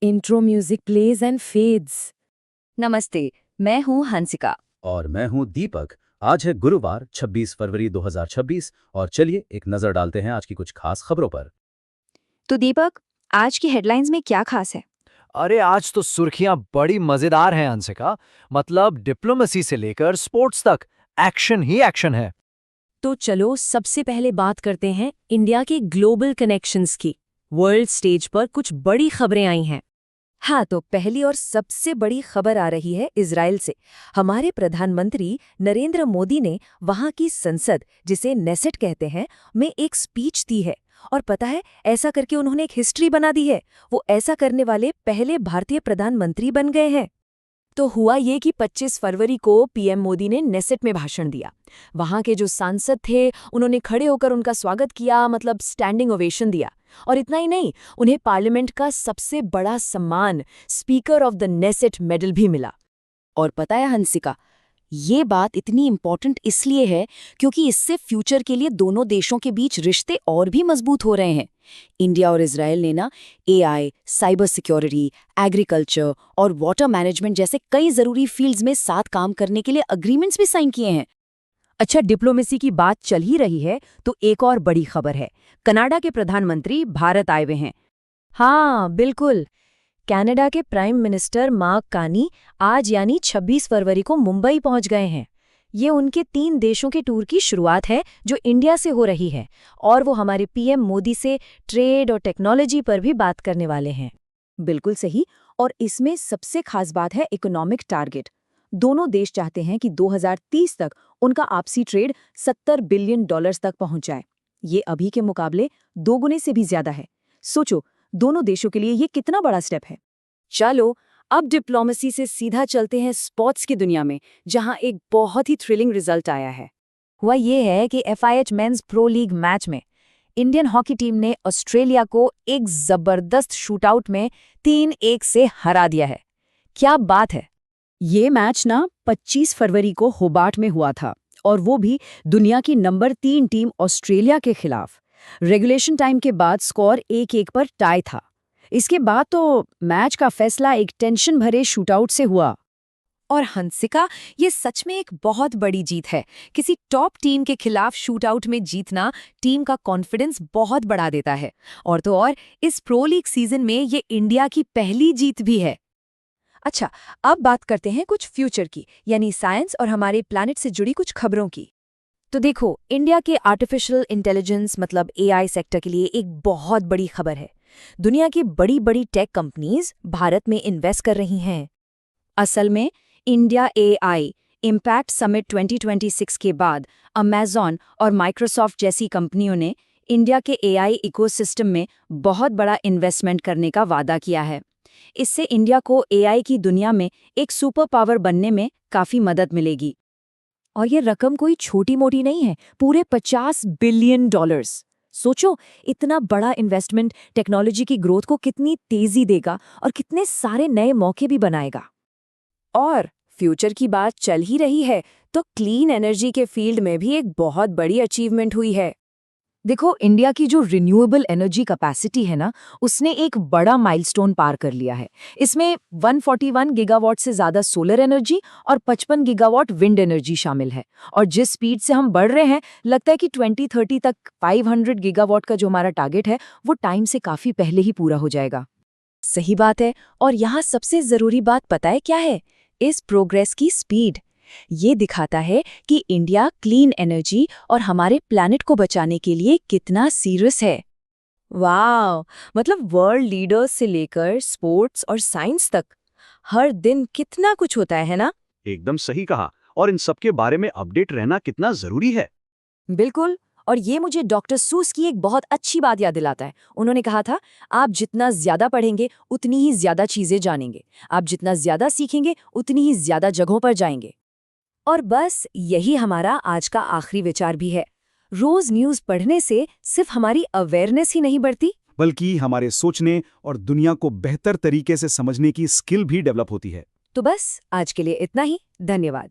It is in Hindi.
intro music plays and fades. नमस्ते, मैं हूँ हंसिका। और मैं हूं दीपक। आज है गुरुवार 26 फरवरी 2026 और चलिए एक नजर डालते हैं आज की कुछ खास खबरों पर। तो दीपक, आज की हेडलाइंस में क्या खास है? अरे आज तो सुर्खियां बड़ी मजेदार हैं अंशिका। मतलब डिप्लोमेसी से लेकर स्पोर्ट्स तक एक्शन ही एक्शन है। तो चलो सबसे पहले बात करते हैं इंडिया के ग्लोबल कनेक्शंस की। वर्ल्ड स्टेज पर कुछ बड़ी खबरें आई हैं। हाँ, तो पहली और सबसे बड़ी खबर आ रही है इजराइल से। हमारे प्रधानमंत्री नरेंद्र मोदी ने वहां की संसद, जिसे नेसेट कहते हैं, में एक स्पीच दी है। और पता है, ऐसा करके उन्होंने एक हिस्ट्री बना दी है। वो ऐसा करने वाले पहले भारतीय प्रधानमंत्री बन गए हैं। तो हुआ ये कि 25 फरवरी को पीएम मोदी ने नेसेट में भाषण दिया। वहां के जो सांसद थे उन्होंने खड़े होकर उनका स्वागत किया, मतलब स्टैंडिंग ओवेशन दिया। और इतना ही नहीं, उन्हें पार्लियामेंट का सबसे बड़ा सम्मान speaker of the Knesset medal भी मिला। और पता है हंसिका, ये बात इतनी इम्पोर्टेंट इसलिए है क्योंकि इससे फ्यूचर के लिए दोनों देशों के बीच रिश्ते और भी मजबूत हो रहे हैं। इंडिया और इजराइल ने ना एआई, साइबर सिक्योरिटी, एग्रीकल्चर और वाटर मैनेजमेंट जैसे कई जरूरी फील्ड्स में साथ काम करने के लिए अग्रीमेंट्स भी साइन किए हैं। अच्छा, डिप्लोमेसी की बात चल ही रही है तो एक और बड़ी खबर है। कनाडा के प्रधानमंत्री भारत आए हुए हैं। हाँ बिल्कुल, कनाडा के प्राइम मिनिस्टर मार्क कार्नी आज यानी 26 फरवरी को मुंबई पहुंच गए हैं। ये उनके 3 देशों के टूर की शुरुआत है जो इंडिया से हो रही है, और वो हमारे पीएम मोदी से ट्रेड और टेक्नोलॉजी पर भी बात करने वाले हैं। बिल्कुल सही। और इसमें सबसे खास बात है इकोनॉमिक टारगेट। दोनों देश चाहते हैं कि 2030 तक उनका आपसी ट्रेड $70 बिलियन तक पहुंच जाए। ये अभी के मुकाबले 2 गुने से भी ज्यादा है। सोचो, दोनों देशों के लिए ये कितना बड़ा स्टेप है। चलो अब डिप्लोमेसी से सीधा चलते हैं स्पोर्ट्स की दुनिया में, जहां एक बहुत ही थ्रिलिंग रिजल्ट आया है। हुआ ये है कि FIH men's pro league match में इंडियन हॉकी टीम ने ऑस्ट्रेलिया को एक जबरदस्त शूटआउट में 3-1 से हरा दिया है। क्या बात है। ये मैच ना 25 फरवरी को होबार्ट में हुआ था, और वो भी दुनिया की नंबर 3 टीम ऑस्ट्रेलिया के खिलाफ। रेगुलेशन टाइम के बाद स्कोर 1-1 पर टाई था। इसके बाद तो मैच का फैसला एक टेंशन भरे शूटआउट से हुआ। और हंसिका, ये सच में एक बहुत बड़ी जीत है। किसी टॉप टीम के खिलाफ शूटआउट में जीतना टीम का कॉन्फिडेंस बहुत बढ़ा देता है। और तो और इस प्रो लीग सीजन में ये इंडिया की पहली जीत भी है। अच्छा, अब बात करते हैं कुछ फ्यूचर की, यानी साइंस और हमारे प्लैनेट से जुड़ी कुछ खबरों की। तो देखो, इंडिया के आर्टिफिशियल इंटेलिजेंस मतलब AI सेक्टर के लिए एक बहुत बड़ी खबर है। दुनिया की बड़ी बड़ी टेक कंपनीज भारत में इन्वेस्ट कर रही हैं। असल में इंडिया AI इम्पैक्ट समिट 2026 के बाद अमेज़न और माइक्रोसॉफ्ट जैसी कंपनियों ने इंडिया के AI इकोसिस्टम में बहुत बड़ा इन्वेस्टमेंट करने का वादा किया है। इससे इंडिया को AI की दुनिया में एक सुपर पावर बनने में काफी मदद मिलेगी। और ये रकम कोई छोटी मोटी नहीं है, पूरे $50 बिलियन। सोचो, इतना बड़ा इन्वेस्टमेंट टेक्नोलॉजी की ग्रोथ को कितनी तेजी देगा और कितने सारे नए मौके भी बनाएगा। और फ्यूचर की बात चल ही रही है तो क्लीन एनर्जी के फील्ड में भी एक बहुत बड़ी अचीवमेंट हुई है। देखो, इंडिया की जो रिन्यूएबल एनर्जी कैपेसिटी है ना, उसने एक बड़ा माइलस्टोन पार कर लिया है। इसमें 141 गीगावाट से ज्यादा सोलर एनर्जी और 55 गीगावाट विंड एनर्जी शामिल है। और जिस स्पीड से हम बढ़ रहे हैं, लगता है कि 2030 तक 500 गीगावाट का जो हमारा टारगेट है वो टाइम से काफी पहले ही पूरा हो जाएगा। सही बात है। और यहाँ सबसे जरूरी बात पता है क्या है? इस प्रोग्रेस की स्पीड। ये दिखाता है कि इंडिया क्लीन एनर्जी और हमारे प्लैनेट को बचाने के लिए कितना सीरियस है। वाह, मतलब वर्ल्ड लीडर्स से लेकर स्पोर्ट्स और साइंस तक हर दिन कितना कुछ होता है ना? एकदम सही कहा। और इन सब के बारे में अपडेट रहना कितना जरूरी है। बिल्कुल। और ये मुझे डॉक्टर सूस की एक बहुत अच्छी बात याद दिलाता है। उन्होंने कहा था, आप जितना ज्यादा पढ़ेंगे उतनी ही ज्यादा चीजें जानेंगे, आप जितना ज्यादा सीखेंगे उतनी ही ज्यादा जगहों पर जाएंगे। और बस यही हमारा आज का आखिरी विचार भी है। रोज न्यूज पढ़ने से सिर्फ हमारी अवेयरनेस ही नहीं बढ़ती, बल्कि हमारे सोचने और दुनिया को बेहतर तरीके से समझने की स्किल भी डेवलप होती है। तो बस आज के लिए इतना ही। धन्यवाद।